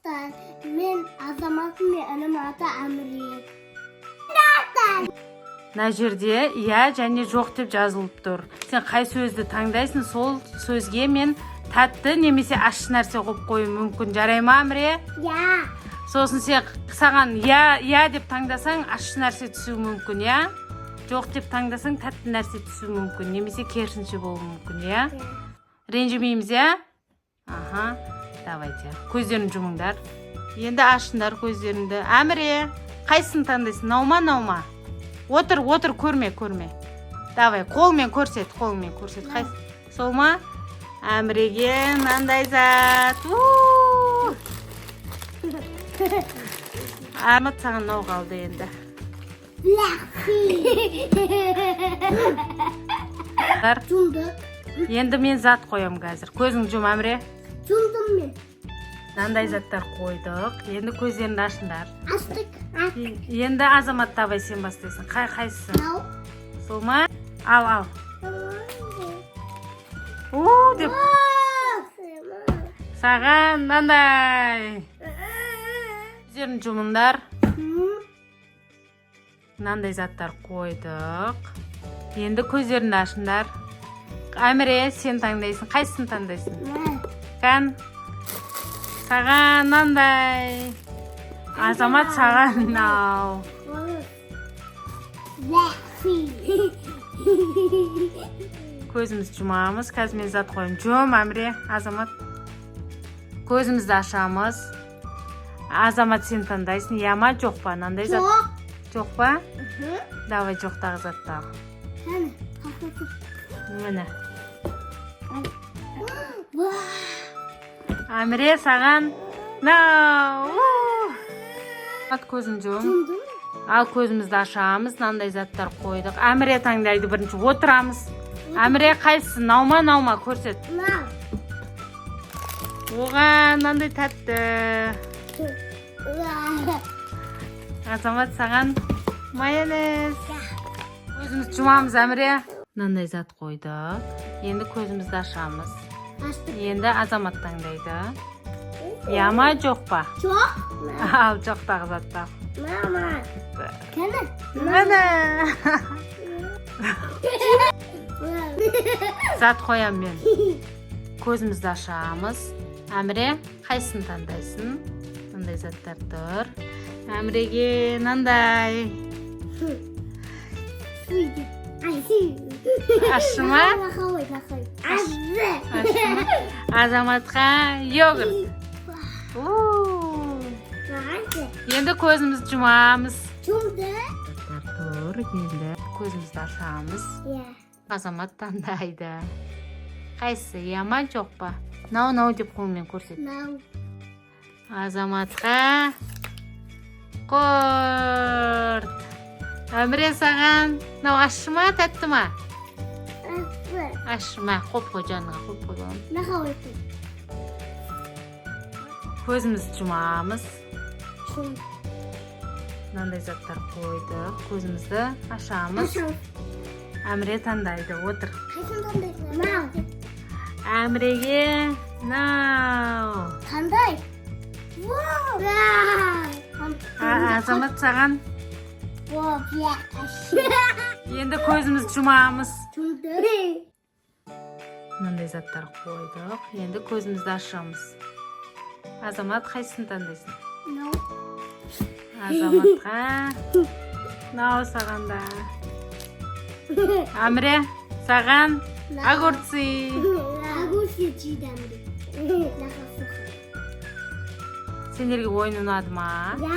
Dostlar, men Азамат менің аты Әміре. Мына жерде иә және жоқ деп жазылып тұр. Сен қай сөзді таңдайсың, сол сөзге мен тәтті немесе ащы нәрсе қойып қоюым мүмкін. Жарай ма, Әміре? Я. Сосын сен саған иә деп таңдасаң ащы нәрсе түсуі мүмкін, иә? Жоқ деп таңдасаң тәтті нәрсе түсуі мүмкін, немесе керісінше болуы мүмкін, иә? Ренжімейміз, иә? Аха, давайте. Көздерін жұмыңдар. Енді ашыңдар көздеріңді. Әміре, қайсысын таңдайсың? Наума? Отыр, көрме. Давай, қолмен көрсет. Қайсы? Сол ма? Әміреге мынандай зат. Амат саған мынау қалды енді. Енді мен зат қоям қазір. Көзің жұм, Әміре. Жұмдым мен. Мынандай заттар қойдық. Енді көздеріңді ашыңдар. Аштық. Енді Азамат, давай сен бастайсың. Қайсысы? Сол ма? Ал. Деп. Саған мынандай. Көздерін жұмыңдар. Мынандай заттар қойдық. Енді көздеріңді ашыңдар. Әміре, сен таңдайсың. Қайсысын таңдайсың? Кән. Саған мынандай. Азамат саған мынау. Көзімізді жұмамыз. Қазір мен зат қоyayım. Жұм, Әміре, Азамат. Көзімізді ашамыз. Азамат сен таңдайсың. Я ма, жоқ па? Мынандай зат. Жоқ па? Давай жоқтағы затты ал. Міне. Әміре саған көзін жұм. Ал көзімізді ашамыз. Мынандай заттар қойдық. Әміре таңдайды бірінші. Отырамыз. Әміре қайсысы? Наума көрсет. Оған мынандай тәтті. Азамат саған майонез. Көзімізді жұмамыз, Әміре. Мынандай зат қойдық. Енді көзімізді ашамыз. Енді Азамат таңдайды. Я ма, жоқ па? Жоқ. Ал, жоқтағы затты. Мама. Кәні? Міне. Зат қоям мен. Көзімізді ашамыз. Әміре, қайсысын таңдайсың? Мынандай заттар тұр. Әміреге мынандай. Ащы ма? Азаматқа йогурт. Енді көзімізді жұмамыз. Жұмды. Енді көзімізді ашамыз. Азамат таңдайды. Қайсысы? Я ма, жоқ па? Нау деп қолмен көрсет. Азаматқа құрт. Әміре саған ащы ма, тәтті ма? Ащы ма, қоп қой жаныға, қоп қой. Көзімізді жұмамыз. Мынандай заттар қойдық. Көзімізді ашамыз. Әміре таңдайды. Отыр. Әміреге Қандай? Азамат саған. Енді көзімізді жұмамыз. Мынандай заттар қойдық. Енді көзімізді ашамыз. Азамат қайсысын таңдайсың? Азаматқа сағанда. Әміре саған огурцы. Огурцы жейді Әміре. Сендерге ойын ұнады ма? Ja.